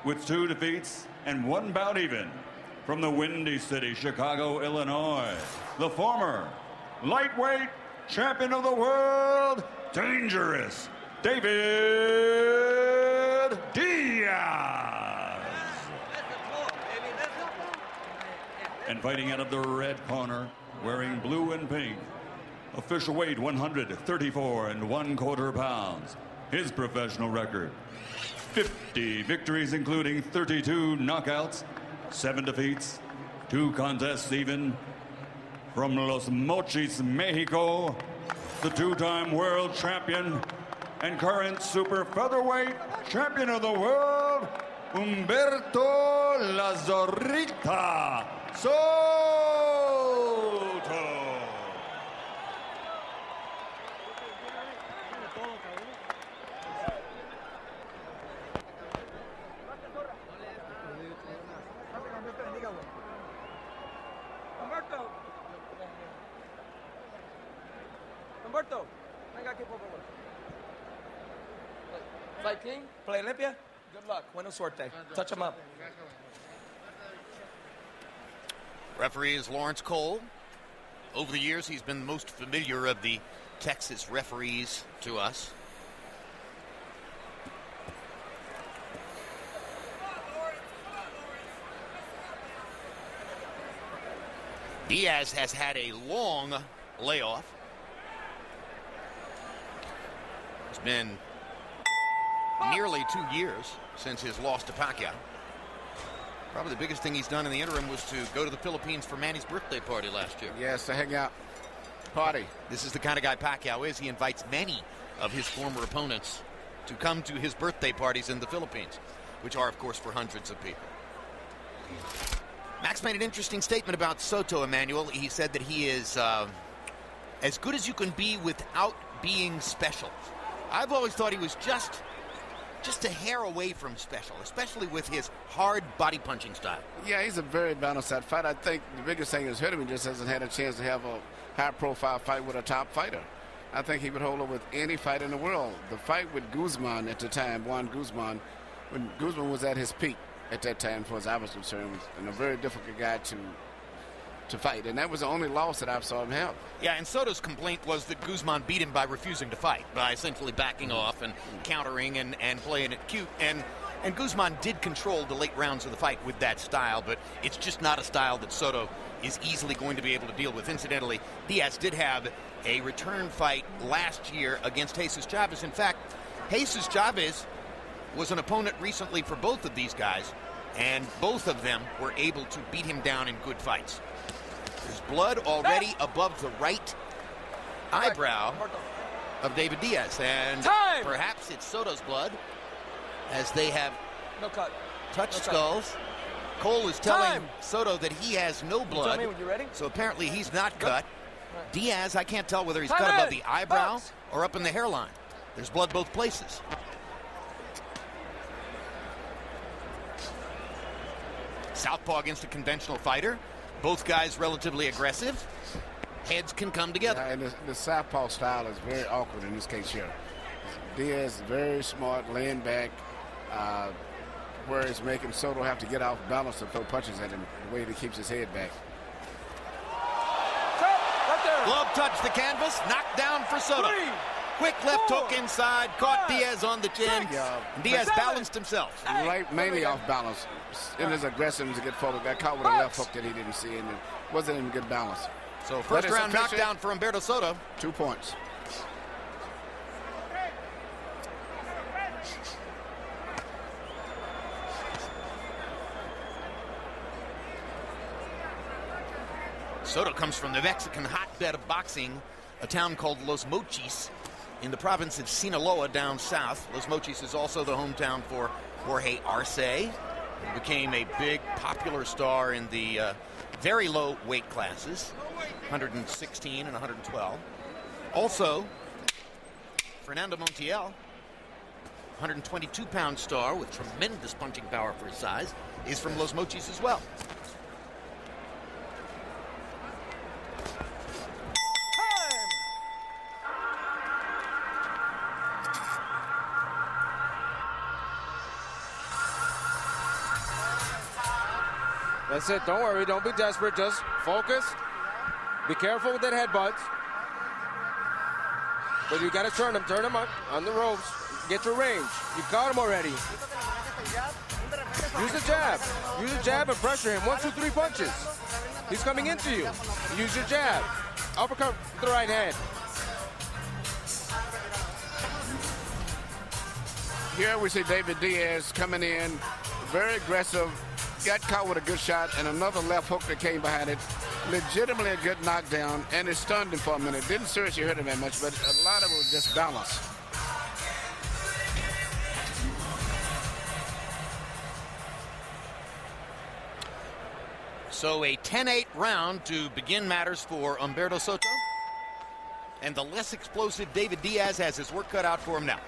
with 2 defeats and 1 bout even, from the Windy City, Chicago, Illinois, the former lightweight champion of the world, Dangerous David Diaz. And fighting out of the red corner, wearing blue and pink, official weight 134 1/4 pounds. His professional record, 50 victories, including 32 knockouts, 7 defeats, 2 contests even. From Los Mochis, Mexico, the 2-time world champion and current super featherweight champion of the world, Humberto Zorrita Soto. Humberto, venga aquí por favor. Fight clean, play limpia. Good luck. Buena suerte. Touch him up. Referee is Lawrence Cole. Over the years, he's been the most familiar of the Texas referees to us. Diaz has had a long layoff. It's been nearly 2 years since his loss to Pacquiao. Probably the biggest thing he's done in the interim was to go to the Philippines for Manny's birthday party last year. Yes, to hang out, party. This is the kind of guy Pacquiao is. He invites many of his former opponents to come to his birthday parties in the Philippines, which are, of course, for hundreds of people. Max made an interesting statement about Soto, Emmanuel. He said that he is as good as you can be without being special. I've always thought he was just a hair away from special, especially with his hard body punching style. Yeah, he's a very balanced fighter. I think the biggest thing is him. He just hasn't had a chance to have a high-profile fight with a top fighter. I think he would hold up with any fight in the world. The fight with Guzman at the time, Juan Guzman, when Guzman was at his peak at that time, as far as I was concerned, was a very difficult guy to fight, and that was the only loss that I saw him have. Yeah, and Soto's complaint was that Guzman beat him by refusing to fight, by essentially backing off and countering and playing it cute. And Guzman did control the late rounds of the fight with that style, but it's just not a style that Soto is easily going to be able to deal with. Incidentally, Diaz did have a return fight last year against Jesus Chavez. In fact, Jesus Chavez was an opponent recently for both of these guys, and both of them were able to beat him down in good fights. There's blood already above the right eyebrow of David Diaz, and perhaps it's Soto's blood, as they have touched skulls. Cole is telling Soto that he has no blood, so apparently he's not cut. Diaz, I can't tell whether he's cut above the eyebrow or up in the hairline. There's blood both places. Southpaw against a conventional fighter. Both guys relatively aggressive. Heads can come together. Yeah, and the southpaw style is very awkward in this case here. Diaz is very smart, laying back, where he's making Soto have to get off balance to throw punches at him, the way that he keeps his head back. Glove touched the canvas, knocked down for Soto. Quick left hook inside, caught Diaz on the chin. Diaz balanced himself. Right, mainly off balance. In his aggressiveness to get forward, got caught with a left hook that he didn't see, and it wasn't in good balance. So first round knockdown for Humberto Soto. 2 points. Soto comes from the Mexican hotbed of boxing, a town called Los Mochis in the province of Sinaloa down south. Los Mochis is also the hometown for Jorge Arce, who became a big popular star in the very low weight classes, 116 and 112. Also, Fernando Montiel, 122-pound star with tremendous punching power for his size, is from Los Mochis as well. That's it. Don't worry. Don't be desperate. Just focus. Be careful with that headbutt. But you got to turn him up on the ropes. Get your range. You caught him already. Use the jab. Use the jab and pressure him. 1, 2, 3 punches. He's coming into you. Use your jab. Uppercut with the right hand. Here we see David Diaz coming in, very aggressive, got caught with a good shot, and another left hook that came behind it. Legitimately a good knockdown, and it stunned him for a minute. Didn't seriously hurt him that much, but a lot of it was just balance. So a 10-8 round to begin matters for Humberto Soto. And the less explosive David Diaz has his work cut out for him now.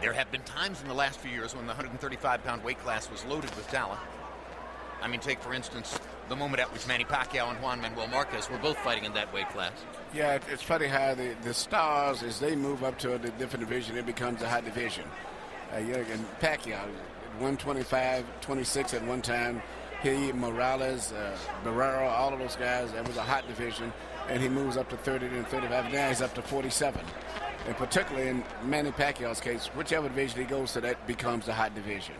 There have been times in the last few years when the 135-pound weight class was loaded with talent. I mean, take, for instance, the moment at which Manny Pacquiao and Juan Manuel Marquez were both fighting in that weight class. Yeah, it's funny how the stars, as they move up to a different division, it becomes a high division. And Pacquiao, 125, 26 at one time. He, Morales, Barrero, all of those guys, that was a hot division. And he moves up to 30 and 35. Now he's up to 47. And particularly in Manny Pacquiao's case, whichever division he goes to, that becomes the hot division.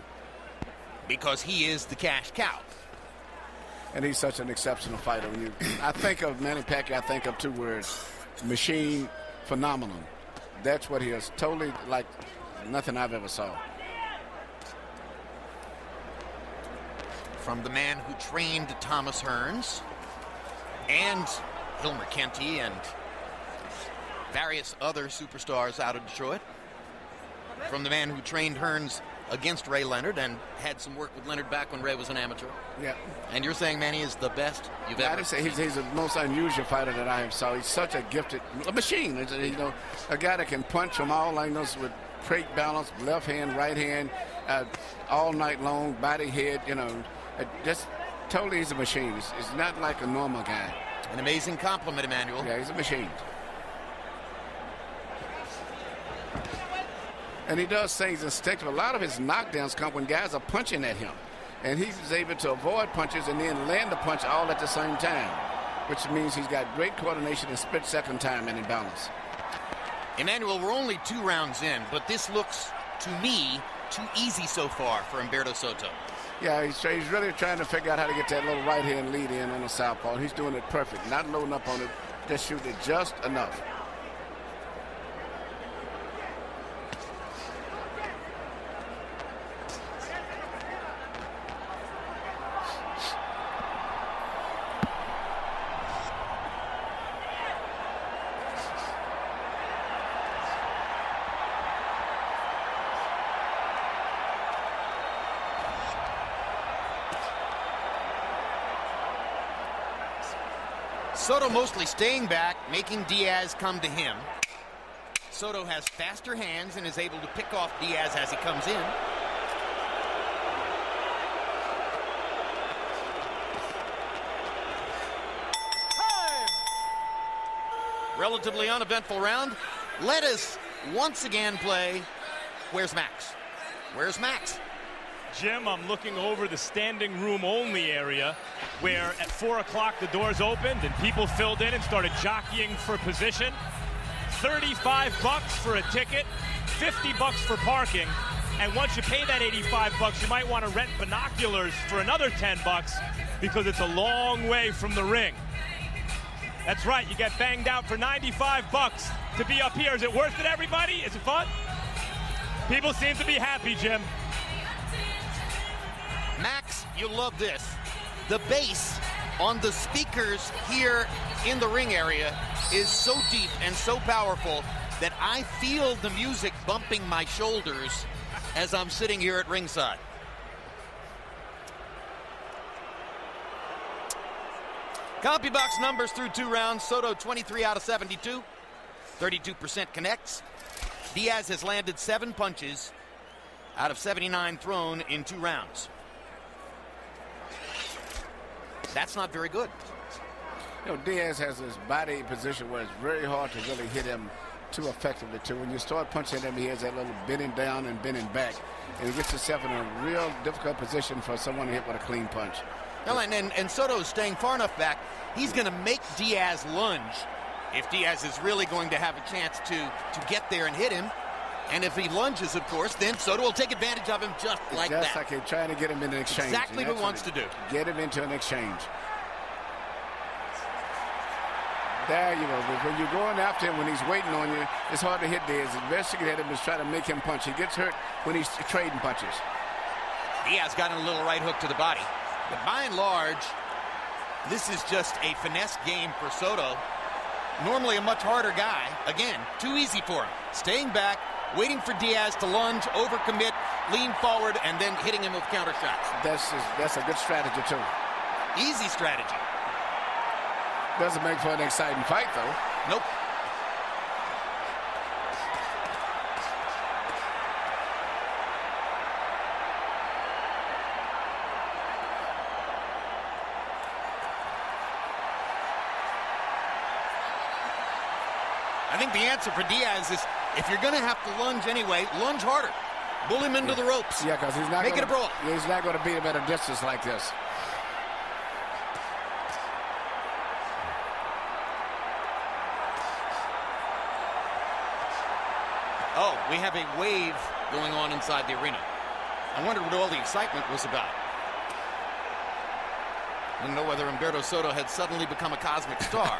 Because he is the cash cow. And he's such an exceptional fighter. When I think of Manny Pacquiao, I think of 2 words: machine, phenomenon. That's what he is. Totally like nothing I've ever saw. From the man who trained Thomas Hearns and Hilmer Kenty and various other superstars out of Detroit. From the man who trained Hearns against Ray Leonard and had some work with Leonard back when Ray was an amateur. Yeah. And you're saying Manny is the best you've ever I'd say he's the most unusual fighter that I have saw. He's such a gifted machine. A guy that can punch from all angles with great balance, left hand, right hand, all night long, body, head, just totally he's a machine. It's not like a normal guy. An amazing compliment, Emmanuel. Yeah, he's a machine. And he does things instinctive. A lot of his knockdowns come when guys are punching at him. And he's able to avoid punches and then land the punch all at the same time, which means he's got great coordination and split-second time and in balance. Emmanuel, we're only 2 rounds in, but this looks, to me, too easy so far for Humberto Soto. Yeah, he's really trying to figure out how to get that little right-hand lead in on the southpaw. He's doing it perfect, not loading up on it, just shooting it just enough. Soto mostly staying back, making Diaz come to him. Soto has faster hands and is able to pick off Diaz as he comes in. Relatively uneventful round. Let us once again play Where's Max? Where's Max? Jim, I'm looking over the standing room only area where at 4 o'clock the doors opened and people filled in and started jockeying for position. $35 for a ticket, $50 for parking. And once you pay that $85, you might want to rent binoculars for another $10 because it's a long way from the ring. That's right, you get banged out for $95 to be up here. Is it worth it, everybody? Is it fun? People seem to be happy, Jim. Max, you'll love this. The bass on the speakers here in the ring area is so deep and so powerful that I feel the music bumping my shoulders as I'm sitting here at ringside. CompuBox numbers through 2 rounds. Soto 23 out of 72. 32% connects. Diaz has landed 7 punches out of 79 thrown in 2 rounds. That's not very good. You know, Diaz has this body position where it's very hard to really hit him too effectively, too. When you start punching him, he has that little bending down and bending back, and he gets himself in a real difficult position for someone to hit with a clean punch. Well, and Soto's staying far enough back. He's going to make Diaz lunge if Diaz is really going to have a chance to get there and hit him. And if he lunges, of course, then Soto will take advantage of him just like that. Just like he's trying to get him in an exchange. Exactly what he wants to do. Get him into an exchange. There you go. When you're going after him, when he's waiting on you, it's hard to hit Diaz. The best you can hit him is try to make him punch. He gets hurt when he's trading punches. Diaz got in a little right hook to the body. But by and large, this is just a finesse game for Soto. Normally a much harder guy. Again, too easy for him. Staying back, waiting for Diaz to lunge, overcommit, lean forward, and then hitting him with counter shots. That's a good strategy, too. Easy strategy. Doesn't make for an exciting fight, though. Nope. I think the answer for Diaz is, if you're going to have to lunge anyway, lunge harder. Bull him into the ropes. Yeah, because he's not Make it a brawl. He's not going to beat him at a distance like this. Oh, we have a wave going on inside the arena. I wondered what all the excitement was about. I didn't know whether Humberto Soto had suddenly become a cosmic star.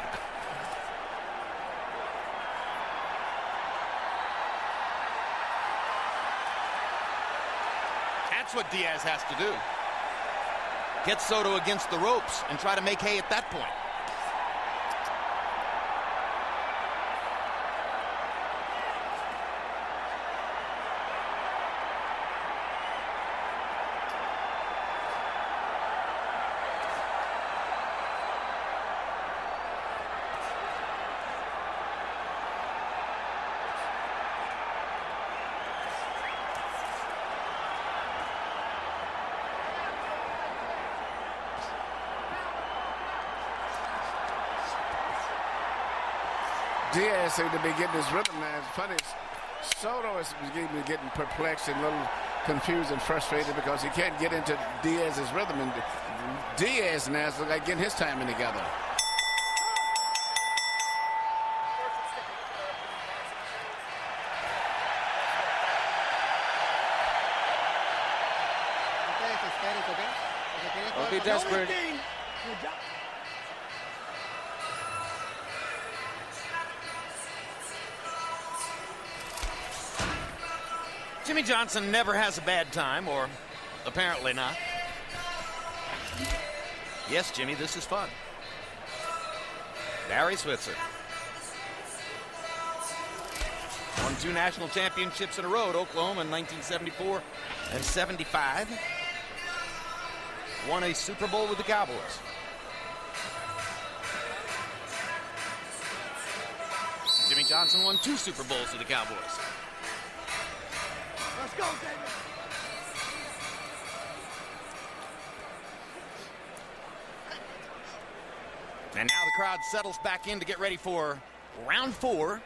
That's what Diaz has to do. Get Soto against the ropes and try to make hay at that point. Diaz seemed to be getting his rhythm now. It's funny. Soto is getting perplexed and a little confused and frustrated because he can't get into Diaz's rhythm. And Diaz now is like getting his timing together. Don't be desperate. Jimmy Johnson never has a bad time, or apparently not. Yes, Jimmy, this is fun. Barry Switzer. Won 2 national championships in a row at Oklahoma in 1974 and 75. Won a Super Bowl with the Cowboys. Jimmy Johnson won 2 Super Bowls with the Cowboys. Let's go, David. And now the crowd settles back in to get ready for round 4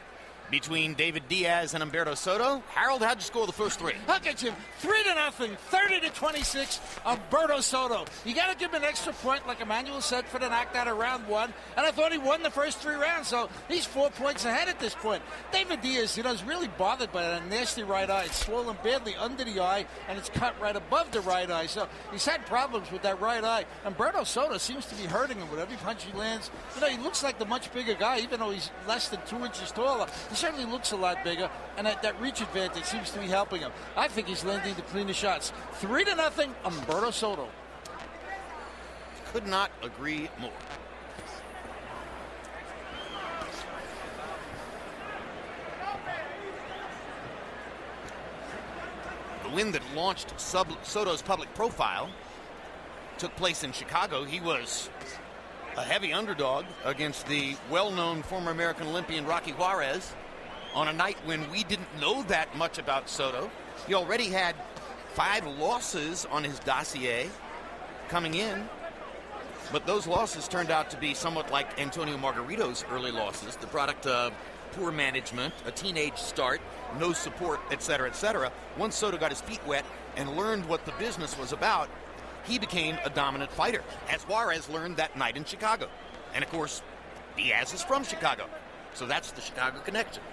between David Diaz and Humberto Soto. Harold, how'd you score the first 3? Look at you, 3-0, 30-26, Humberto Soto. You got to give him an extra point, like Emmanuel said, for the knockout of round 1. And I thought he won the first 3 rounds, so he's 4 points ahead at this point. David Diaz, is really bothered by that nasty right eye. It's swollen badly under the eye, and it's cut right above the right eye. So he's had problems with that right eye. Humberto Soto seems to be hurting him with every punch he lands. He looks like the much bigger guy, even though he's less than 2 inches taller. He certainly looks a lot bigger, and that reach advantage seems to be helping him. I think he's landing the cleaner shots. 3-0, Humberto Soto. Could not agree more. The win that launched Soto's public profile took place in Chicago. He was a heavy underdog against the well-known former American Olympian Rocky Juarez on a night when we didn't know that much about Soto. He already had 5 losses on his dossier coming in. But those losses turned out to be somewhat like Antonio Margarito's early losses, the product of poor management, a teenage start, no support, etc., etc. Once Soto got his feet wet and learned what the business was about, he became a dominant fighter, as Juarez learned that night in Chicago. And of course, Diaz is from Chicago, so that's the Chicago connection.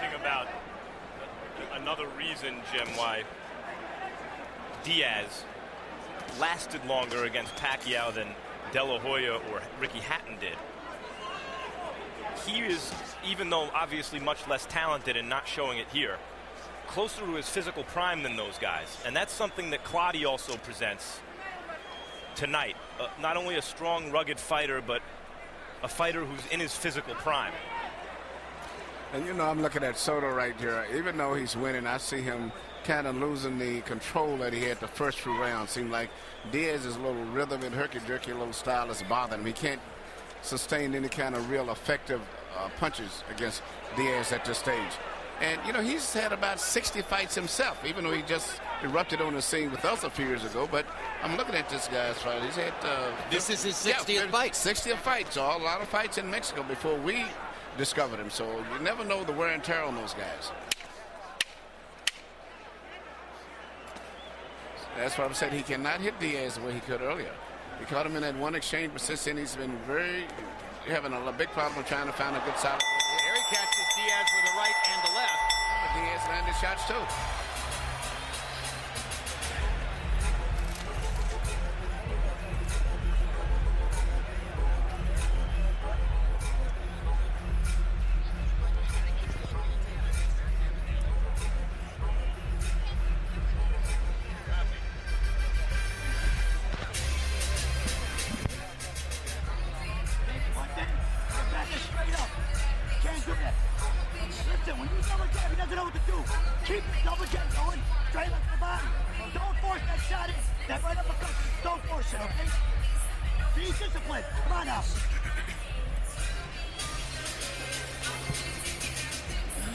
Thinking about another reason, Jim, why Diaz lasted longer against Pacquiao than De La Hoya or Ricky Hatton did. He is, even though obviously much less talented and not showing it here, closer to his physical prime than those guys. And that's something that Claudio also presents tonight. Not only a strong, rugged fighter, but a fighter who's in his physical prime. And, you know, I'm looking at Soto right here. Even though he's winning, I see him kind of losing the control that he had the first few rounds. Seemed like Diaz's little rhythm and herky-jerky little style is bothering him. He can't sustain any kind of real effective punches against Diaz at this stage. And, you know, he's had about 60 fights himself, even though he just erupted on the scene with us a few years ago. But I'm looking at this guy's fight. He's had... this is his 60th fight. 60th fight. So a lot of fights in Mexico before we discovered him. So you never know the wear and tear on those guys. That's why I said he cannot hit Diaz the way he could earlier. He caught him in that one exchange, but since then he's been having a big problem trying to find a good solid. There he catches Diaz with the right and the left. But Diaz landed shots too.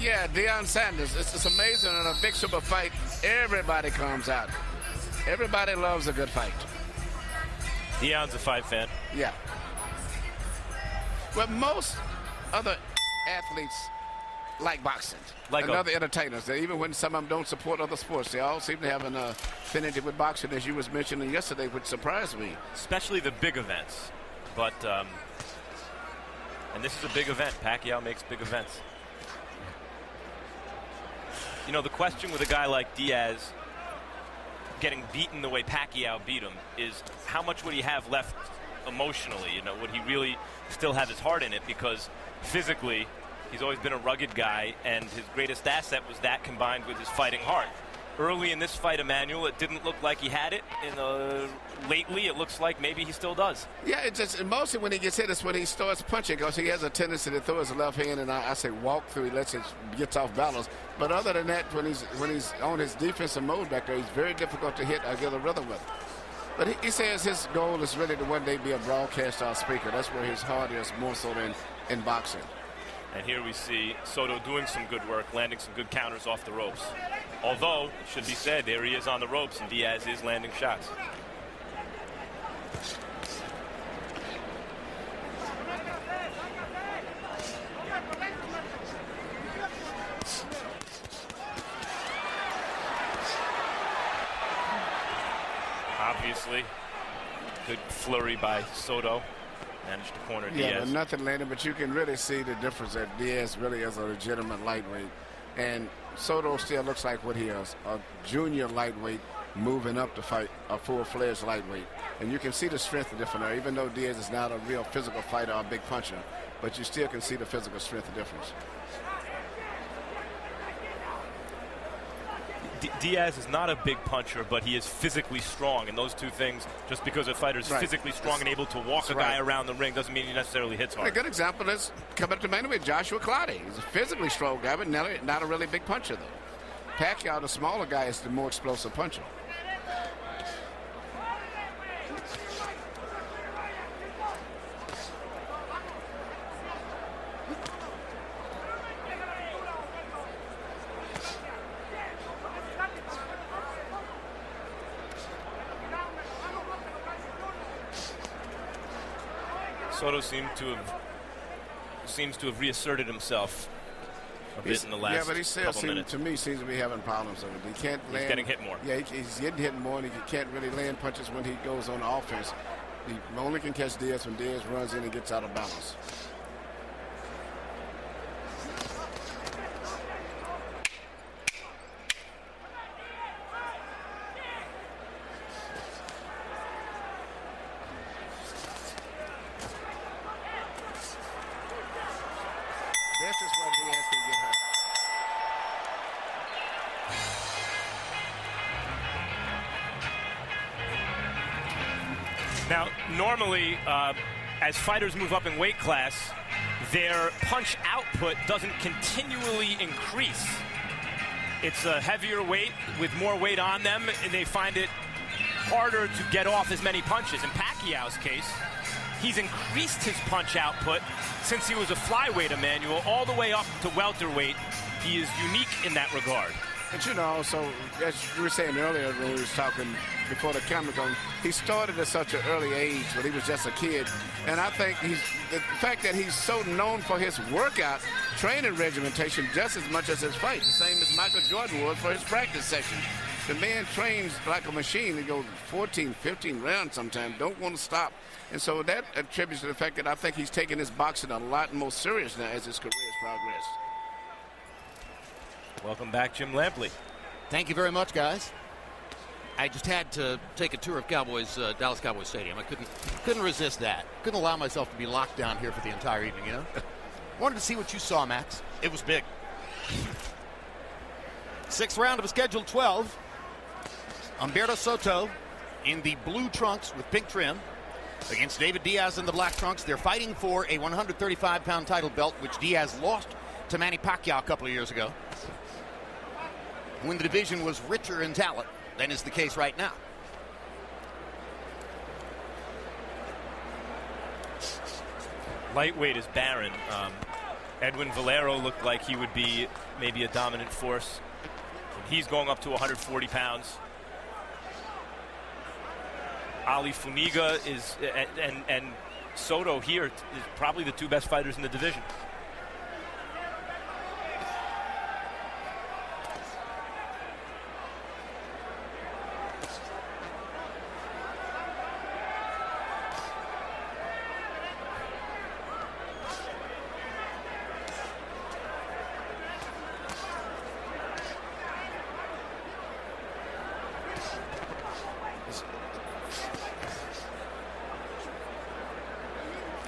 Yeah, Deion Sanders. It's amazing in a big super fight. Everybody comes out. Everybody loves a good fight. Deion's a fight fan. Yeah. Well, most other athletes like boxing. And other entertainers. Even when some of them don't support other sports, they all seem to have an affinity with boxing, as you was mentioning yesterday, which surprised me. Especially the big events. But, and this is a big event. Pacquiao makes big events. You know, the question with a guy like Diaz getting beaten the way Pacquiao beat him is how much would he have left emotionally? You know, would he really still have his heart in it? Because physically, he's always been a rugged guy, and his greatest asset was that combined with his fighting heart. Early in this fight, Emmanuel, it didn't look like he had it. Lately, it looks like maybe he still does. Yeah, it's just mostly when he gets hit, it's when he starts punching, because he has a tendency to throw his left hand, and I say walk through. He gets off balance. But other than that, when he's on his defensive mode back there, he's very difficult to hit or get a rhythm with. But he says his goal is really to one day be a broadcaster or speaker. That's where his heart is more so than in boxing. And here we see Soto doing some good work, landing some good counters off the ropes. Although, it should be said, there he is on the ropes, and Diaz is landing shots. Obviously, good flurry by Soto. Managed to corner Diaz. Yeah, nothing landed, but you can really see the difference that Diaz really is a legitimate lightweight. And Soto still looks like what he is, a junior lightweight moving up to fight a full-fledged lightweight. And you can see the strength difference there, even though Diaz is not a real physical fighter or a big puncher, but you still can see the physical strength difference. Diaz is not a big puncher, but he is physically strong, and those two things, just because a fighter's physically strong and able to walk a guy around the ring doesn't mean he necessarily hits hard. A good example is coming up to man with Joshua Clottey. He's a physically strong guy, but not a really big puncher, though. Pacquiao, the smaller guy, is the more explosive puncher. Soto seems to have reasserted himself a bit in the last but he still seems to be having problems with it. He can't land. He's getting hit more. Yeah, he's getting hit more, and he can't really land punches when he goes on offense. He only can catch Diaz when Diaz runs in and gets out of balance. This is where Diaz can get hurt. Now, normally, as fighters move up in weight class, their punch output doesn't continually increase. It's a heavier weight with more weight on them, and they find it harder to get off as many punches. In Pacquiao's case, he's increased his punch output since he was a flyweight, Emmanuel, all the way up to welterweight. He is unique in that regard. But you know, so as you were saying earlier when we was talking before the camera going, he started at such an early age when he was just a kid. And I think the fact that he's so known for his workout training regimentation just as much as his fight, the same as Michael Jordan was for his practice session. The man trains like a machine. He goes 14, 15 rounds sometimes, don't want to stop. And so that attributes to the fact that I think he's taking his boxing a lot more serious now as his career has progressed. Welcome back, Jim Lampley. Thank you very much, guys. I just had to take a tour of Dallas Cowboys Stadium. I couldn't resist that. Couldn't allow myself to be locked down here for the entire evening, you know? Wanted to see what you saw, Max. It was big. Sixth round of a scheduled 12. Humberto Soto in the blue trunks with pink trim against David Diaz in the black trunks. They're fighting for a 135-pound title belt, which Diaz lost to Manny Pacquiao a couple of years ago, when the division was richer in talent than is the case right now. Lightweight is barren. Edwin Valero looked like he would be maybe a dominant force. He's going up to 140 pounds. Ali Funiga is, and Soto here is probably the two best fighters in the division.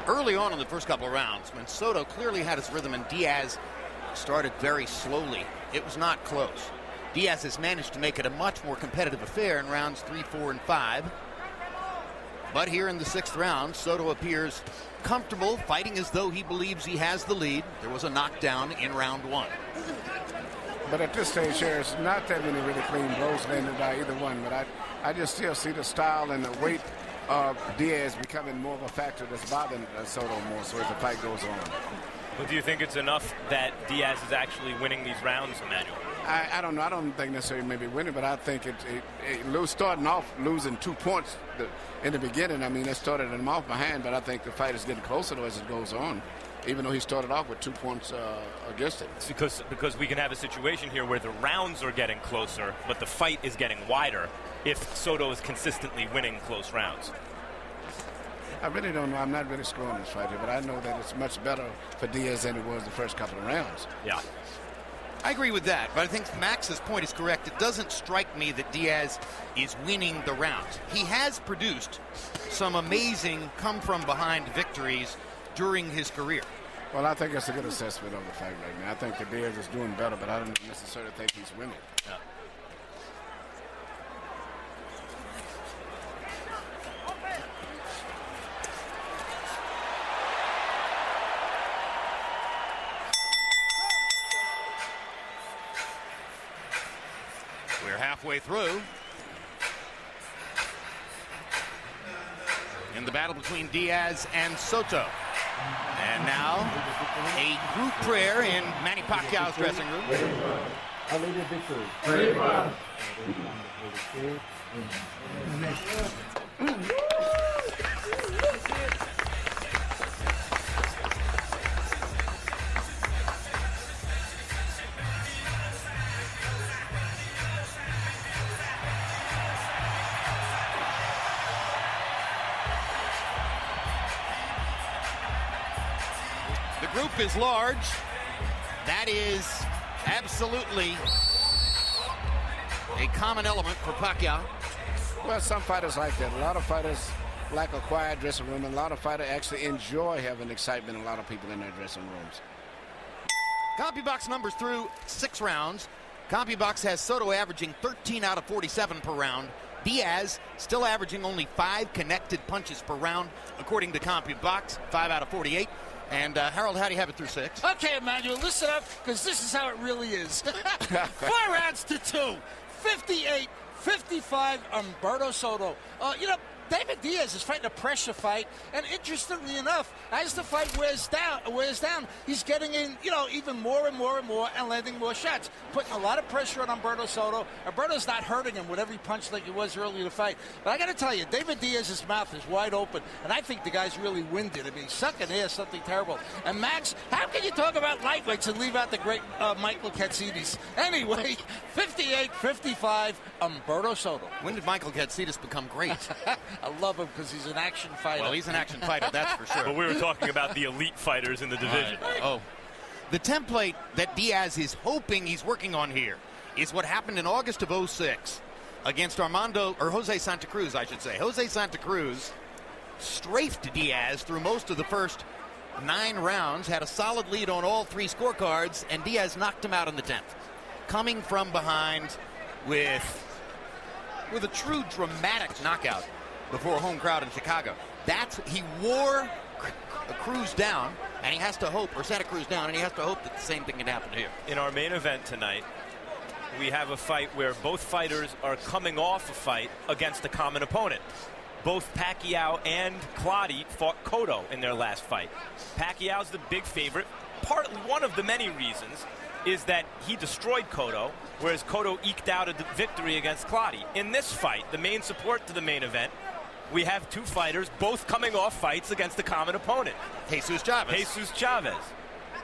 Early on in the first couple of rounds, when Soto clearly had his rhythm and Diaz started very slowly, it was not close. Diaz has managed to make it a much more competitive affair in rounds 3, 4, and 5. But here in the sixth round, Soto appears comfortable, fighting as though he believes he has the lead. There was a knockdown in round 1. But at this stage here, it's not that many really clean blows landed by either one. But I just still see the style and the weight of Diaz becoming more of a factor that's bothering Soto more so as the fight goes on. But do you think it's enough that Diaz is actually winning these rounds, Emmanuel? I don't know. I don't think necessarily maybe winning, but I think starting off losing 2 points in the beginning. I mean, it started him off behind, but I think the fight is getting closer as it goes on, even though he started off with 2 points against it. It's because we can have a situation here where the rounds are getting closer, but the fight is getting wider if Soto is consistently winning close rounds. I really don't know. I'm not really scoring this fight here, but I know that it's much better for Diaz than it was the first couple of rounds. Yeah. I agree with that, but I think Max's point is correct. It doesn't strike me that Diaz is winning the rounds. He has produced some amazing come-from-behind victories during his career. Well, I think that's a good assessment of the fight right now. I think that Diaz is doing better, but I don't necessarily think he's winning. Yeah. We're halfway through in the battle between Diaz and Soto. And now a group prayer in Manny Pacquiao's dressing room. group is large. That is absolutely a common element for Pacquiao. Well, some fighters like that. A lot of fighters like a quiet dressing room, and a lot of fighters actually enjoy having excitement, a lot of people in their dressing rooms. CompuBox numbers through 6 rounds. CompuBox has Soto averaging 13 out of 47 per round. Diaz still averaging only 5 connected punches per round, according to CompuBox, 5 out of 48. And Harold, how do you have it through 6? Okay, Emmanuel, listen up, because this is how it really is. 4 rounds to 2, 58-55, Humberto Soto. David Diaz is fighting a pressure fight, and interestingly enough, as the fight wears down, he's getting in, even more and more and landing more shots, putting a lot of pressure on Humberto Soto. Humberto's not hurting him with every punch like he was earlier in the fight. But I got to tell you, David Diaz's mouth is wide open, and I think the guy's really winded. I mean, he's sucking air, something terrible. And Max, how can you talk about lightweights and leave out the great Michael Katsidis? Anyway, 58-55, Humberto Soto. When did Michael Katsidis become great? I love him because he's an action fighter. Well, he's an action fighter, that's for sure. But we were talking about the elite fighters in the division. Oh, the template that Diaz is hoping he's working on here is what happened in August of 06 against Jose Santa Cruz, I should say. Jose Santa Cruz strafed Diaz through most of the first 9 rounds, had a solid lead on all 3 scorecards, and Diaz knocked him out in the 10th. Coming from behind with a true dramatic knockout before a home crowd in Chicago. He wore Cruz down, and he has to hope, or Santa Cruz down, and he has to hope that the same thing can happen here. In our main event tonight, we have a fight where both fighters are coming off a fight against a common opponent. Both Pacquiao and Clottey fought Cotto in their last fight. Pacquiao's the big favorite. One of the many reasons is that he destroyed Cotto, whereas Cotto eked out a victory against Clottey. In this fight, the main support to the main event, we have 2 fighters both coming off fights against a common opponent. Jesus Chavez.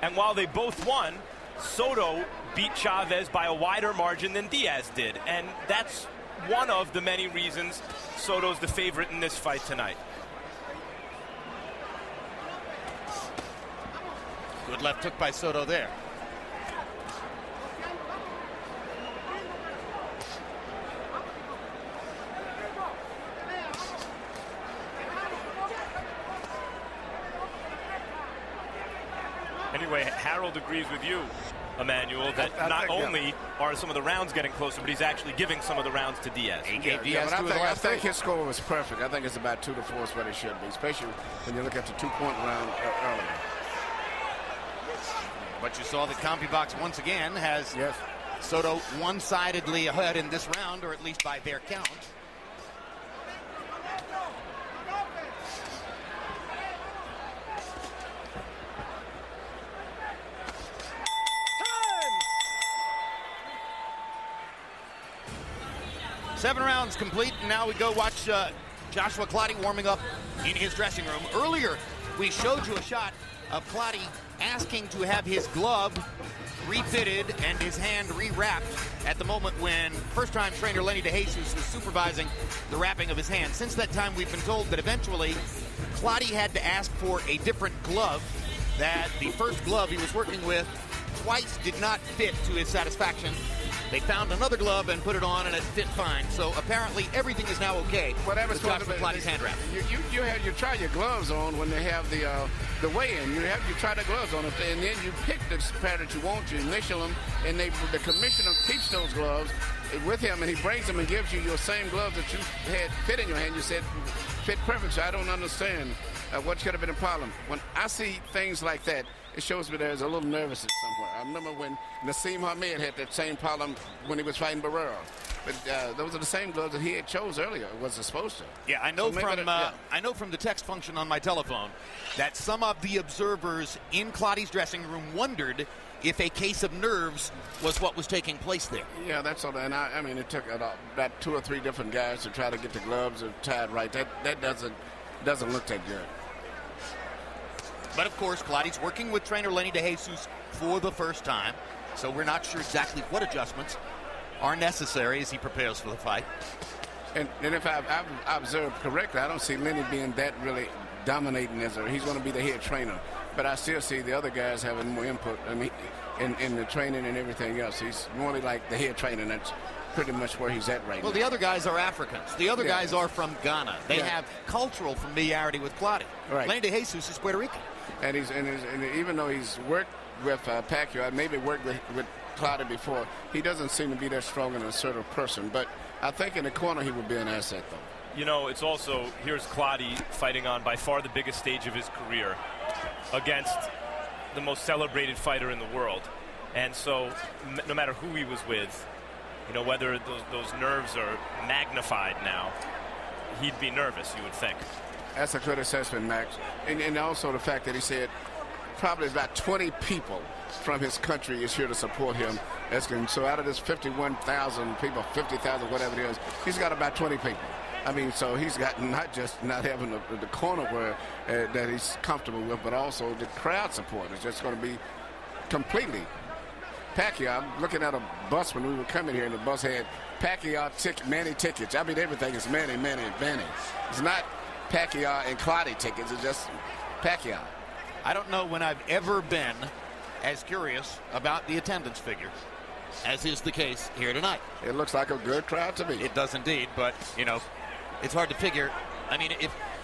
And while they both won, Soto beat Chavez by a wider margin than Diaz did. And that's one of the many reasons Soto's the favorite in this fight tonight. Good left hook by Soto there. Anyway, Harold agrees with you, Emmanuel, that not only are some of the rounds getting closer, but he's actually giving some of the rounds to Diaz. He gave Diaz I think his score was perfect. I think it's about 2-4 is what it should be, especially when you look at the 2-point round earlier. But you saw that CompuBox once again has Soto one-sidedly ahead in this round, or at least by their count. Seven rounds complete, and now we go watch Joshua Clottey warming up in his dressing room. Earlier, we showed you a shot of Clottey asking to have his glove refitted and his hand rewrapped at the moment when first-time trainer Lenny DeJesus was supervising the wrapping of his hand. Since that time, we've been told that eventually Clottey had to ask for a different glove, that the first glove he was working with twice did not fit to his satisfaction. They found another glove and put it on, and it fit fine. So apparently everything is now okay with Joshua Clottey's hand wrap. You try your gloves on when they have the weigh-in. You try the gloves on, and then you pick the pair that you want. You initial them, and the commissioner keeps those gloves with him, and he brings them and gives you your same gloves that you had fit in your hand. You said fit perfect. So I don't understand what could have been a problem. When I see things like that, it shows me there's a little nervousness somewhere. I remember when Nassim Hamed had that same problem when he was fighting Barrera. But those are the same gloves that he had chose earlier. Was supposed to. Yeah, I know I know from the text function on my telephone that some of the observers in Clottey's dressing room wondered if a case of nerves was what was taking place there. Yeah, that's all. And I mean, it took about 2 or 3 different guys to try to get the gloves tied right. That doesn't look that good. But, of course, Clottey's working with trainer Lenny DeJesus for the first time, so we're not sure exactly what adjustments are necessary as he prepares for the fight. And if I've observed correctly, I don't see Lenny being that really dominating he's going to be the head trainer. but I still see the other guys having more input. I mean, in the training and everything else. He's more like the head trainer. That's pretty much where he's at right now. Well, the other guys are Africans. The other guys are from Ghana. They have cultural familiarity with Claudio. Right. Lenny DeJesus is Puerto Rican. And even though he's worked with Pacquiao, maybe worked with Claudio before, he doesn't seem to be that strong and assertive person. But I think in the corner he would be an asset, though. You know, it's also, here's Claudio fighting on by far the biggest stage of his career against the most celebrated fighter in the world. And so no matter who he was with, you know, whether those nerves are magnified now, he'd be nervous, you would think. That's a good assessment, Max. And also the fact that he said probably about 20 people from his country is here to support him. So out of this 51,000 people, 50,000, whatever it is, he's got about 20 people. I mean, so he's got not just not having the corner where that he's comfortable with, but also the crowd support is just going to be completely. Pacquiao, I'm looking at a bus when we were coming here, and the bus had Pacquiao Manny tickets. I mean, everything is Manny. It's not Pacquiao and Claudio tickets. It's just Pacquiao. I don't know when I've ever been as curious about the attendance figure as is the case here tonight. It looks like a good crowd to me. It does indeed, but, you know, it's hard to figure. I mean,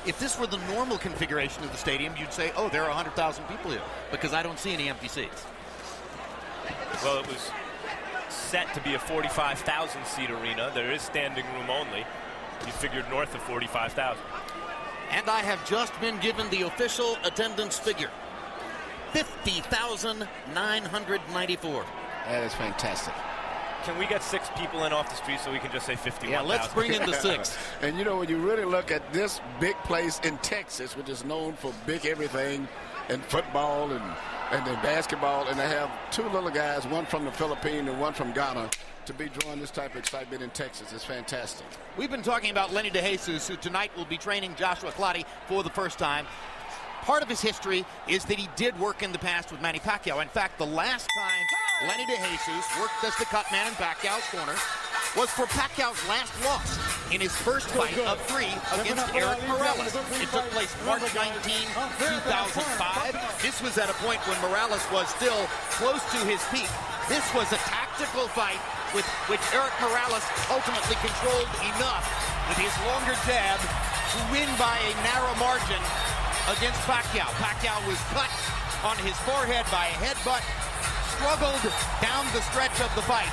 if this were the normal configuration of the stadium, you'd say, oh, there are 100,000 people here, because I don't see any empty seats. Well, it was set to be a 45,000 seat arena. There is standing room only. You figured north of 45,000. And I have just been given the official attendance figure. 50,994. That is fantastic. Can we get 6 people in off the street so we can just say 51,000? Yeah, let's bring in the 6. And you know, when you really look at this big place in Texas, which is known for big everything in football and in basketball, and they have 2 little guys, one from the Philippines and one from Ghana, to be drawing this type of excitement in Texas is fantastic. We've been talking about Lenny DeJesus, who tonight will be training Joshua Claudio for the first time. Part of his history is that he did work in the past with Manny Pacquiao. In fact, the last time Lenny DeJesus worked as the cut man in Pacquiao's corner was for Pacquiao's last loss in his first fight of 3 against Eric Morales. It took place March 19, 2005. This was at a point when Morales was still close to his peak. This was a tactical fight with which Eric Morales ultimately controlled enough with his longer jab to win by a narrow margin against Pacquiao. Pacquiao was cut on his forehead by a headbutt, struggled down the stretch of the fight.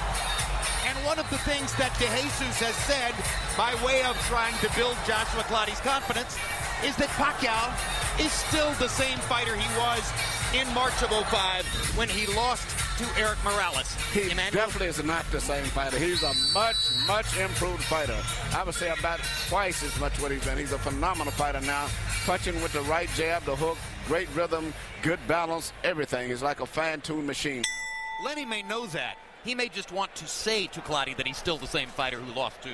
And one of the things that DeJesus has said by way of trying to build Joshua Claudio's confidence is that Pacquiao is still the same fighter he was in March of 05 when he lost to Eric Morales. He definitely is not the same fighter. He's a much improved fighter. I would say about twice as much what he's been. He's a phenomenal fighter now, punching with the right jab, the hook, great rhythm, good balance, everything. He's like a fine-tuned machine. Lenny may know that. He may just want to say to Claudio that he's still the same fighter who lost to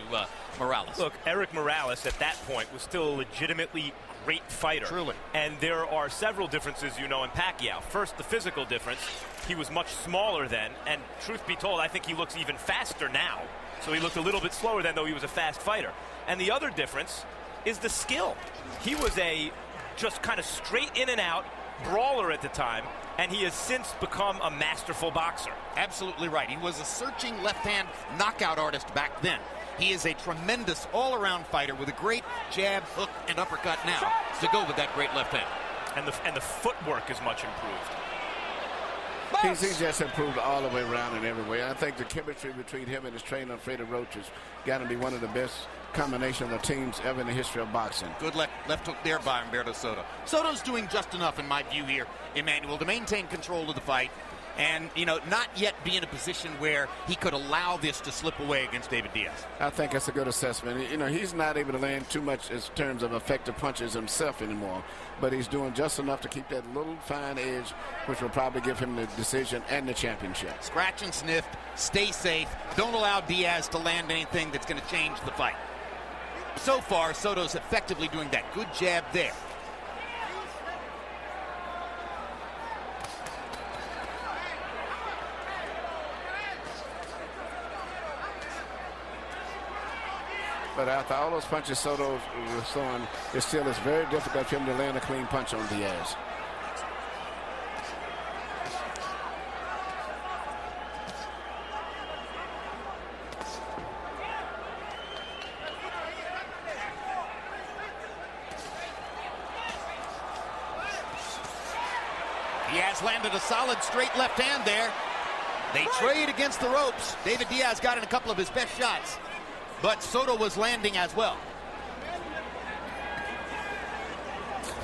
Morales. Look, Eric Morales at that point was still a legitimately great fighter. Truly. And there are several differences, you know, in Pacquiao. First, the physical difference. He was much smaller then, and truth be told, I think he looks even faster now. So he looked a little bit slower then, though he was a fast fighter. And the other difference is the skill. He was a just kind of straight in and out brawler at the time, and he has since become a masterful boxer. Absolutely right. He was a searching left-hand knockout artist back then. He is a tremendous all-around fighter with a great jab, hook, and uppercut now to go with that great left hand. And the footwork is much improved. He's just improved all the way around in every way. I think the chemistry between him and his trainer, Freddie Roach, is got to be one of the best combination of teams ever in the history of boxing. Good left hook there by Humberto Soto. Soto's doing just enough, in my view here, Emmanuel, to maintain control of the fight and, you know, not yet be in a position where he could allow this to slip away against David Diaz. I think that's a good assessment. You know, he's not able to land too much in terms of effective punches himself anymore, but he's doing just enough to keep that little fine edge, which will probably give him the decision and the championship. Scratch and sniff, stay safe, don't allow Diaz to land anything that's going to change the fight. So far, Soto's effectively doing that. Good jab there. But after all those punches Soto was throwing, it still is very difficult for him to land a clean punch on Diaz. Diaz landed a solid straight left hand there. They trade against the ropes. David Diaz got in a couple of his best shots, but Soto was landing as well.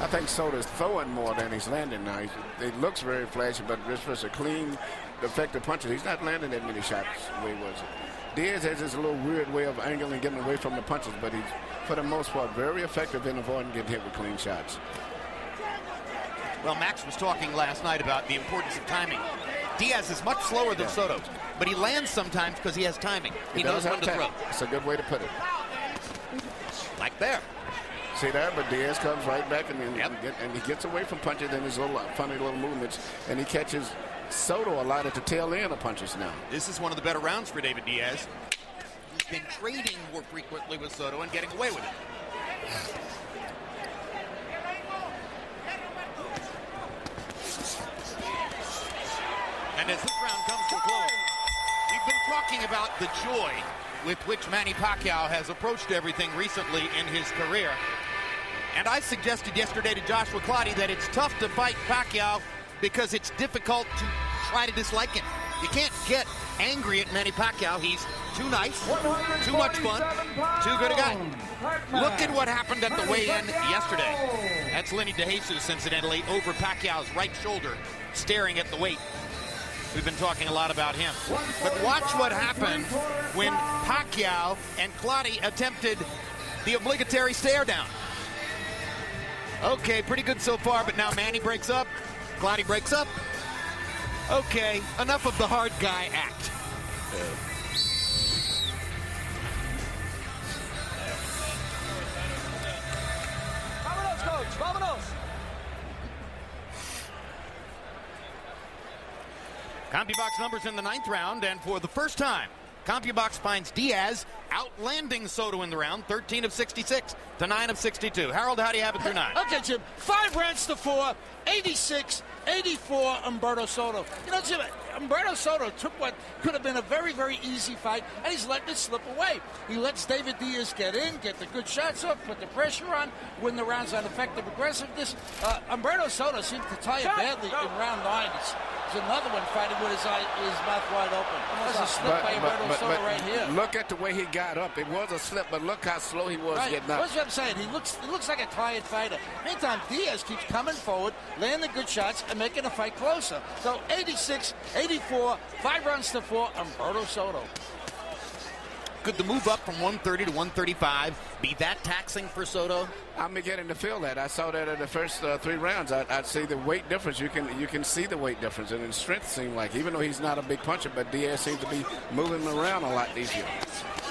I think Soto's throwing more than he's landing now. It looks very flashy, but just for a clean, effective punches, he's not landing that many shots the way he was. Diaz has this little weird way of angling and getting away from the punches, but he's, for the most part, very effective in avoiding getting hit with clean shots. Well, Max was talking last night about the importance of timing. Diaz is much slower than Soto, but he lands sometimes because he has timing. He knows when to throw. That's a good way to put it. Like there. See that? But Diaz comes right back and he gets away from punches and his little funny little movements, and he catches Soto a lot at the tail end of punches now. This is one of the better rounds for David Diaz. He's been trading more frequently with Soto and getting away with it. And as this round comes to a close, we've been talking about the joy with which Manny Pacquiao has approached everything recently in his career. And I suggested yesterday to Joshua Clottey that it's tough to fight Pacquiao because it's difficult to try to dislike him. You can't get angry at Manny Pacquiao. He's too nice, too much fun, too good a guy. Look at what happened at the weigh-in yesterday. That's Lenny DeJesus, incidentally, over Pacquiao's right shoulder, staring at the weight. We've been talking a lot about him. But watch what happened when Pacquiao and Clottey attempted the obligatory stare down. Okay, pretty good so far, but now Manny breaks up. Clottey breaks up. Okay, enough of the hard guy act. Vámonos, coach, vámonos. CompuBox numbers in the 9th round, and for the first time, CompuBox finds Diaz outlanding Soto in the round, 13 of 66 to 9 of 62. Harold, how do you have it through 9? Okay, Jim. 5 rounds to 4, 86, 84, Humberto Soto. You know, Jim, Humberto Soto took what could have been a very, very easy fight, and he's letting it slip away. He lets David Diaz get in, get the good shots up, put the pressure on, win the rounds on effective aggressiveness. Humberto Soto seemed to tire badly in round 9. There's another one fighting with his mouth wide open. There's a slip by Humberto Soto right here. Look at the way he got up. It was a slip, but look how slow he was getting up. That's what I'm saying. He looks like a tired fighter. Meantime, Diaz keeps coming forward, landing good shots, and making the fight closer. So 86, 84, 5 rounds to 4, Humberto Soto. Could the move up from 130 to 135 be that taxing for Soto? I'm beginning to feel that. I saw that in the first 3 rounds. I'd see the weight difference. You can see the weight difference, and his strength seemed like, even though he's not a big puncher, but Diaz seems to be moving him around a lot easier.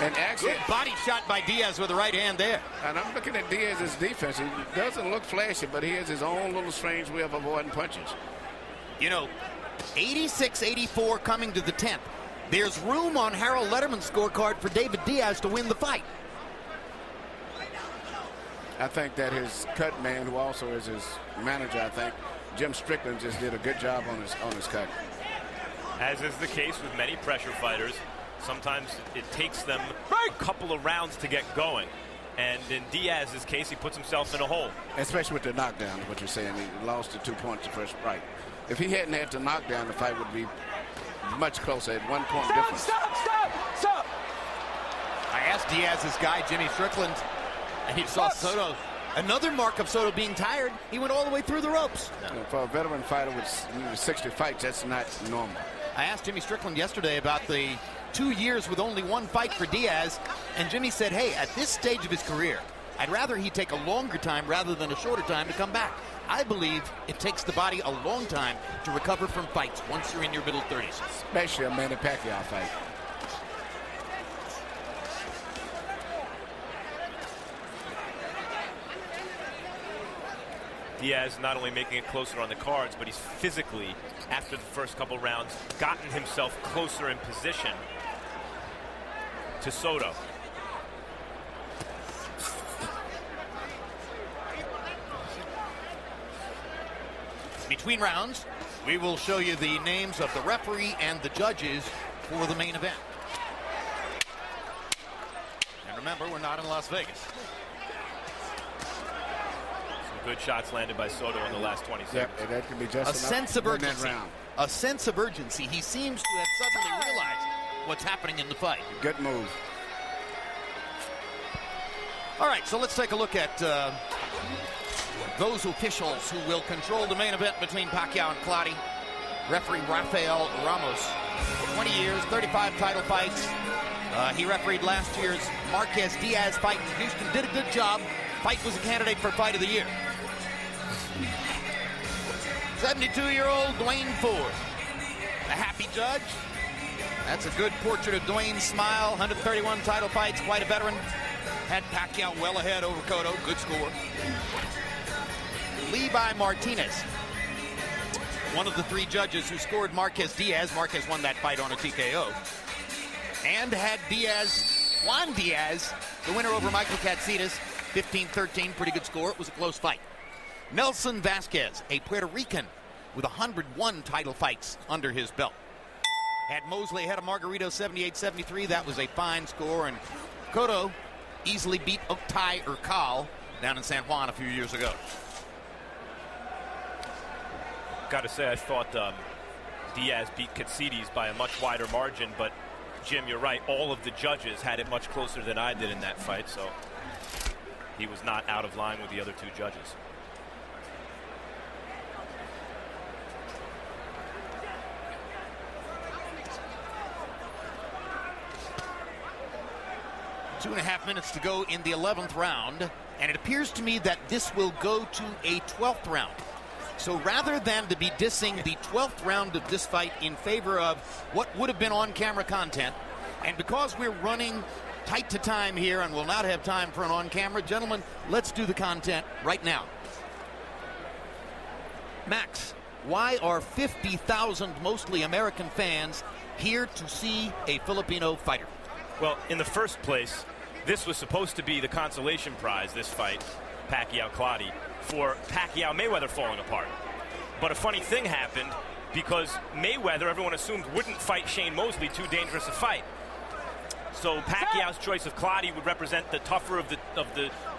And actually, good body shot by Diaz with the right hand there. And I'm looking at Diaz's defense. He doesn't look flashy, but he has his own little strange way of avoiding punches. You know, 86-84 coming to the 10th. There's room on Harold Letterman's scorecard for David Diaz to win the fight. I think that his cut man, who also is his manager, I think, Jim Strickland, just did a good job on his cut. As is the case with many pressure fighters, sometimes it takes them a couple of rounds to get going. And in Diaz's case, he puts himself in a hole. Especially with the knockdown, what you're saying. He lost the 2 points the first fight. If he hadn't had the knockdown, the fight would be much closer at 1 point difference. Stop! I asked Diaz's guy, Jimmy Strickland, and he saw Soto. Another mark of Soto being tired, he went all the way through the ropes. No. For a veteran fighter with 60 fights, that's not normal. I asked Jimmy Strickland yesterday about the 2 years with only 1 fight for Diaz, and Jimmy said, hey, at this stage of his career, I'd rather he take a longer time rather than a shorter time to come back. I believe it takes the body a long time to recover from fights once you're in your middle 30s. Especially a Manny Pacquiao fight. Diaz not only making it closer on the cards, but he's physically, after the first couple rounds, gotten himself closer in position to Soto. Between rounds, we will show you the names of the referee and the judges for the main event. And remember, we're not in Las Vegas. So good shots landed by Soto in the last 20 seconds. Yeah, and that could be just A sense of urgency. round. A sense of urgency. He seems to have suddenly realized what's happening in the fight. Good move. All right, so let's take a look at those officials who will control the main event between Pacquiao and Clottey. Referee Rafael Ramos, 20 years, 35 title fights. He refereed last year's Marquez Diaz fight in Houston. Did a good job. Fight was a candidate for Fight of the Year. 72-year-old Dwayne Ford, a happy judge. That's a good portrait of Dwayne's smile. 131 title fights, quite a veteran. Had Pacquiao well ahead over Cotto. Good score. Levi Martinez, one of the three judges who scored Marquez Diaz. Marquez won that fight on a TKO. And had Juan Diaz, the winner over Michael Katsidas, 15-13, pretty good score. It was a close fight. Nelson Vasquez, a Puerto Rican with 101 title fights under his belt. Had Mosley ahead of Margarito 78-73. That was a fine score. And Cotto easily beat Oktay Urcal down in San Juan a few years ago. Got to say, I thought Diaz beat Katsidas by a much wider margin, but Jim, you're right. All of the judges had it much closer than I did in that fight, so he was not out of line with the other two judges. Two and a half minutes to go in the 11th round, and it appears to me that this will go to a 12th round. So rather than to be dissing the 12th round of this fight in favor of what would have been on-camera content, and because we're running tight to time here and will not have time for an on-camera, gentlemen, let's do the content right now. Max, why are 50,000 mostly American fans here to see a Filipino fighter? Well, in the first place, this was supposed to be the consolation prize, this fight, Pacquiao-Clottey, for Pacquiao-Mayweather falling apart. But a funny thing happened because Mayweather, everyone assumed, wouldn't fight Shane Mosley, too dangerous a fight. So Pacquiao's choice of Clottey would represent the tougher of the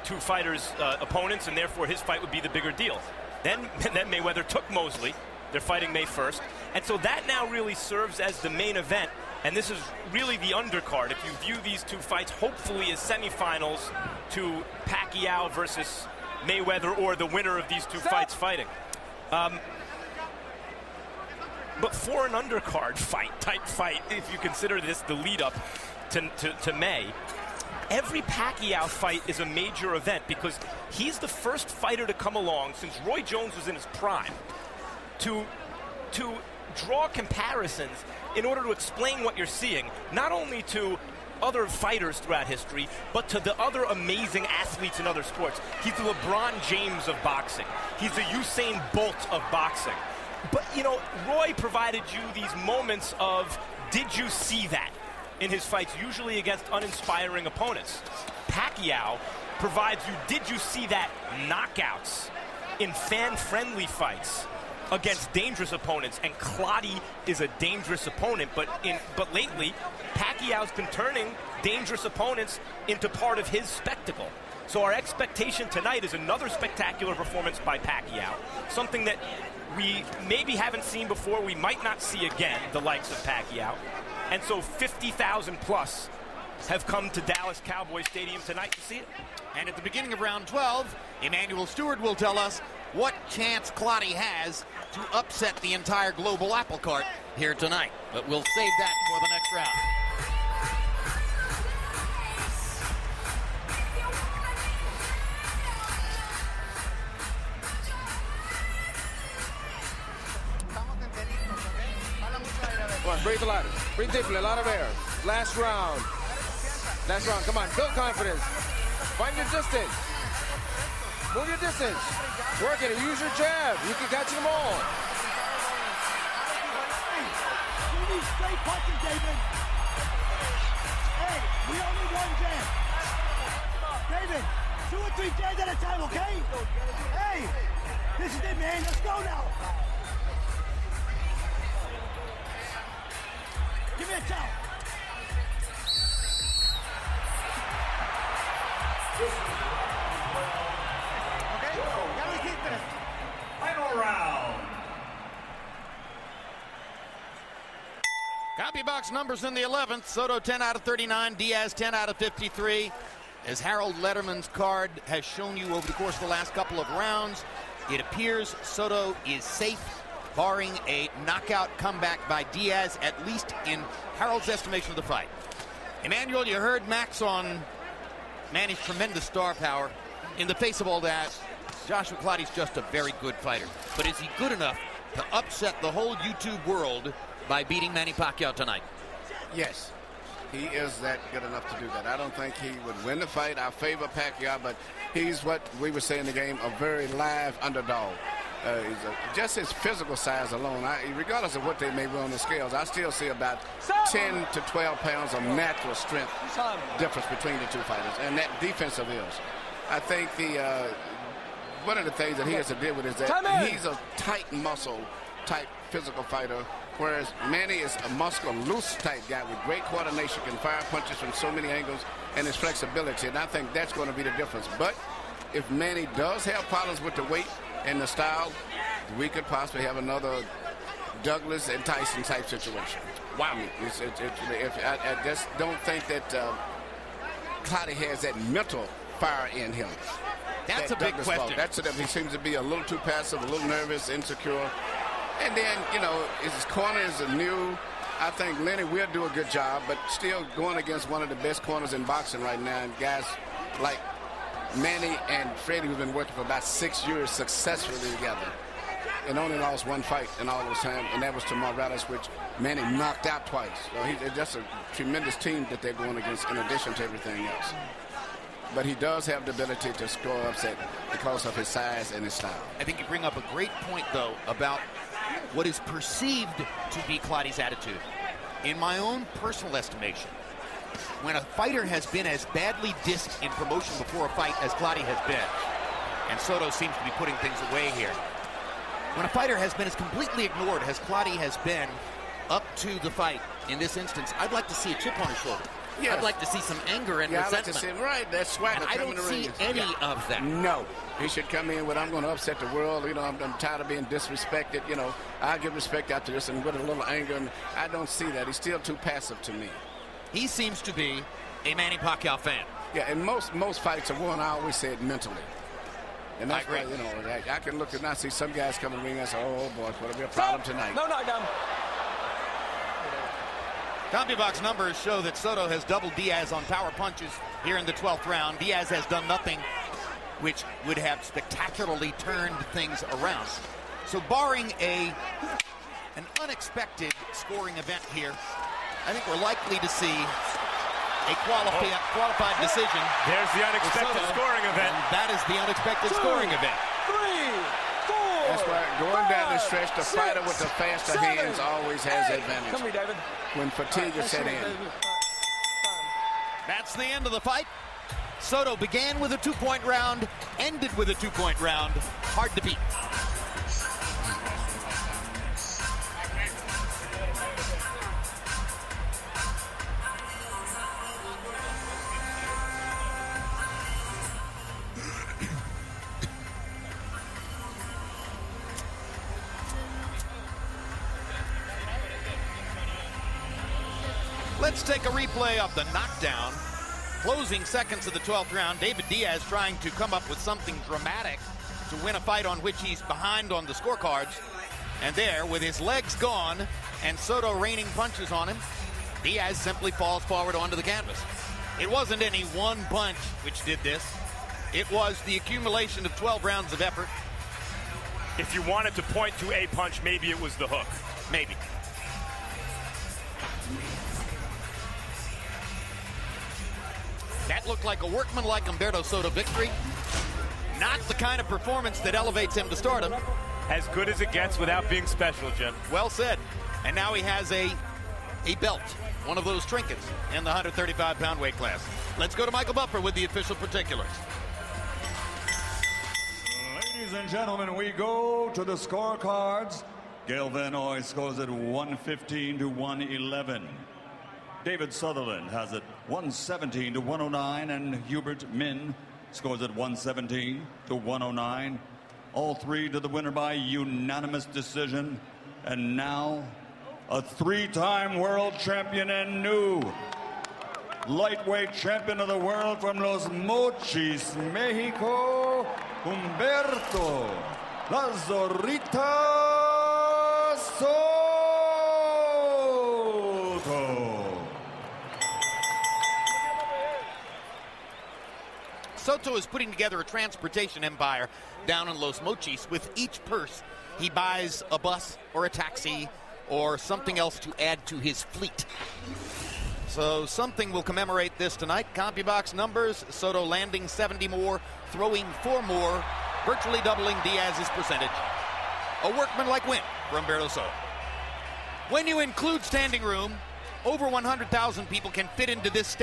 two fighters' opponents, and therefore his fight would be the bigger deal. Then Mayweather took Mosley. They're fighting May 1st. And so that now really serves as the main event. And this is really the undercard. If you view these two fights, hopefully as semifinals to Pacquiao versus Mayweather, or the winner of these two fights fighting. But for an undercard type fight, if you consider this the lead up to May, every Pacquiao fight is a major event because he's the first fighter to come along since Roy Jones was in his prime to draw comparisons in order to explain what you're seeing, not only to other fighters throughout history, but to the other amazing athletes in other sports. He's the LeBron James of boxing. He's the Usain Bolt of boxing. But, you know, Roy provided you these moments of, did you see that, in his fights, usually against uninspiring opponents. Pacquiao provides you, did you see that, knockouts in fan-friendly fights against dangerous opponents. And Clottey is a dangerous opponent, but lately Pacquiao's been turning dangerous opponents into part of his spectacle. So our expectation tonight is another spectacular performance by Pacquiao, something that we maybe haven't seen before, we might not see again, the likes of Pacquiao. And so 50,000 plus have come to Dallas Cowboys Stadium tonight to see it. And at the beginning of round 12, Emmanuel Stewart will tell us what chance Clottey has to upset the entire global apple cart here tonight. But we'll save that for the next round. Come on, breathe a lot. Breathe deeply, a lot of air. Last round. Last round, come on, build confidence. Find your distance. Move your distance. Work it, use your jab. You can catch them all. We need straight punches, David. Hey, we only one jab. David, 2 or 3 jabs at a time, okay? Hey, this is it, man. Let's go now. Give me a towel. Okay? Gotta CompuBox numbers in the 11th. Soto 10 out of 39. Diaz 10 out of 53. As Harold Letterman's card has shown you over the course of the last couple of rounds, it appears Soto is safe, barring a knockout comeback by Diaz, at least in Harold's estimation of the fight. Emmanuel, you heard Max on Manny's tremendous star power. In the face of all that, Joshua Clottey's just a very good fighter. But is he good enough to upset the whole YouTube world by beating Manny Pacquiao tonight? Yes, he is that good enough to do that. I don't think he would win the fight. I favor Pacquiao, but he's what we would say in the game, a very live underdog. Just his physical size alone, regardless of what they may weigh on the scales, I still see about 10 to 12 pounds of natural strength difference between the two fighters, and that defensive is. I think one of the things that he has to deal with is that he's a tight muscle type physical fighter, whereas Manny is a muscular, loose type guy with great coordination, can fire punches from so many angles, and his flexibility, and I think that's going to be the difference. But if Manny does have problems with the weight and the style, we could possibly have another Douglas and Tyson type situation. Wow. I just don't think that Clottey has that mental fire in him. That's a big question. That's it. He seems to be a little too passive, a little nervous, insecure. And then, you know, his corners are new. I think Lenny will do a good job, but still going against one of the best corners in boxing right now, and guys like Manny and Freddie, who've been working for about 6 years successfully together, and only lost one fight in all those time, and that was to Morales, which Manny knocked out twice. So he's just a tremendous team that they're going against in addition to everything else. But he does have the ability to score upset because of his size and his style. I think you bring up a great point, though, about what is perceived to be Clottey's attitude. In my own personal estimation, when a fighter has been as badly dissed in promotion before a fight as Clottey has been, and Soto seems to be putting things away here, when a fighter has been as completely ignored as Clottey has been up to the fight in this instance, I'd like to see a chip on his shoulder. Yes. I'd like to see some anger and resentment. I'd like to see him, right, that swagger. I don't see any of that. No. He should come in with, I'm going to upset the world. You know, I'm tired of being disrespected. You know, I'll give respect after this, and with a little anger. And I don't see that. He's still too passive to me. He seems to be a Manny Pacquiao fan. Yeah, and most fights are won, I always say it mentally. And that's why, you know, I can look and I see some guys come in the ring and I say, oh, boy, it's going to be a problem tonight. No knockdown. CompuBox numbers show that Soto has doubled Diaz on power punches here in the 12th round. Diaz has done nothing which would have spectacularly turned things around. So barring an unexpected scoring event here, I think we're likely to see a qualified decision. There's the unexpected scoring event. That is the unexpected scoring event. 3, 4, that's why going down the stretch, the fighter with the faster hands always has the advantage. Come here, David. When fatigue is set in. That's the end of the fight. Soto began with a 2-point round, ended with a 2-point round. Hard to beat. Let's take a replay of the knockdown. Closing seconds of the 12th round, David Diaz trying to come up with something dramatic to win a fight on which he's behind on the scorecards. And there, with his legs gone and Soto raining punches on him, Diaz simply falls forward onto the canvas. It wasn't any one punch which did this. It was the accumulation of 12 rounds of effort. If you wanted to point to a punch, maybe it was the hook. Maybe. That looked like a workmanlike Humberto Soto victory. Not the kind of performance that elevates him to stardom. As good as it gets without being special, Jim. Well said. And now he has a belt, one of those trinkets in the 135-pound weight class. Let's go to Michael Buffer with the official particulars. Ladies and gentlemen, we go to the scorecards. Gail Van Oy scores at 115 to 111. David Sutherland has it 117 to 109, and Hubert Min scores at 117 to 109. All three to the winner by unanimous decision. And now a 3-time world champion and new lightweight champion of the world from Los Mochis, Mexico, Humberto Zorrita Soto. Soto is putting together a transportation empire down in Los Mochis. With each purse, he buys a bus or a taxi or something else to add to his fleet. So something will commemorate this tonight. CompuBox numbers, Soto landing 70 more, throwing 4 more, virtually doubling Diaz's percentage. A workmanlike win for Humberto Soto. When you include standing room, over 100,000 people can fit into this stadium.